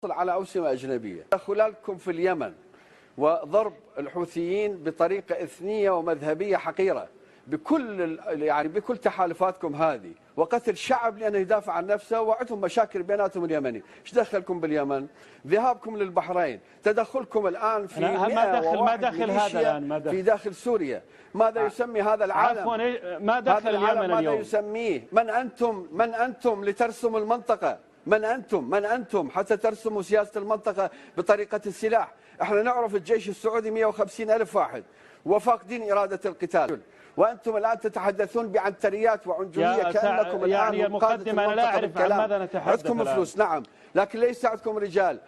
على أوسمة أجنبية. تدخلاتكم في اليمن وضرب الحوثيين بطريقة إثنية ومذهبية حقيرة بكل تحالفاتكم هذه، وقتل شعب لأنه يدافع عن نفسه، وعندهم مشاكل بيناتهم اليمني. ايش دخلكم باليمن؟ ذهابكم للبحرين، تدخلكم الآن في ما دخل هذا الآن في داخل سوريا. ماذا يسمي هذا العالم؟ عفوا، ما دخل اليمن اليوم؟ ماذا يسميه؟ من أنتم لترسموا المنطقة؟ من أنتم حتى ترسموا سياسة المنطقة بطريقة السلاح؟ احنا نعرف الجيش السعودي 150,000 واحد وفاقدين إرادة القتال، وأنتم الآن تتحدثون بعنتريات وعنجهية كأنكم الآن يعني مقدمة. أنا لا أعرف عن ماذا نتحدث. عندكم فلوس نعم، لكن ليس عندكم رجال.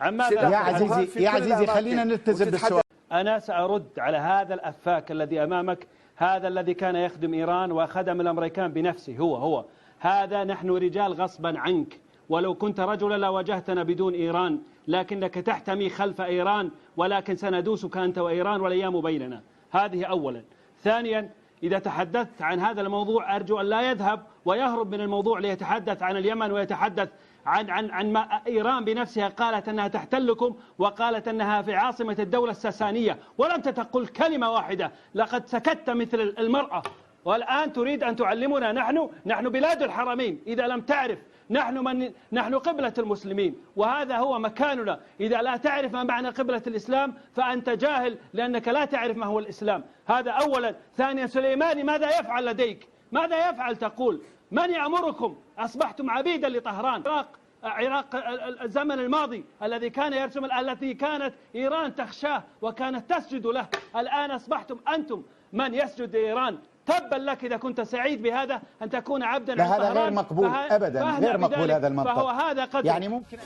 يا عزيزي خلينا نلتزم بالسؤال. أنا سأرد على هذا الأفاك الذي أمامك، هذا الذي كان يخدم إيران وخدم الأمريكان بنفسه. هو هذا. نحن رجال غصبا عنك، ولو كنت رجلا لواجهتنا بدون إيران، لكنك تحتمي خلف إيران، ولكن سندوسك أنت وإيران والأيام بيننا. هذه أولا. ثانيا، إذا تحدثت عن هذا الموضوع أرجو أن لا يذهب ويهرب من الموضوع ليتحدث عن اليمن ويتحدث عن ما إيران بنفسها قالت أنها تحتلكم، وقالت أنها في عاصمة الدولة الساسانية، ولم تقل كلمة واحدة. لقد سكت مثل المرأة، والآن تريد أن تعلمنا. نحن بلاد الحرمين، إذا لم تعرف نحن قبلة المسلمين، وهذا هو مكاننا. إذا لا تعرف ما معنى قبلة الإسلام فأنت جاهل، لأنك لا تعرف ما هو الإسلام. هذا أولا. ثانيا، سليماني ماذا يفعل لديك؟ ماذا يفعل تقول؟ من يأمركم؟ أصبحتم عبيدا لطهران. عراق الزمن الماضي الذي كان يرسم، التي كانت إيران تخشاه وكانت تسجد له، الآن أصبحتم أنتم من يسجد لإيران. تبا لك إذا كنت سعيد بهذا أن تكون عبدا. هذا غير مقبول أبدا، غير مقبول هذا المنطق. فهو هذا قدر. يعني ممكن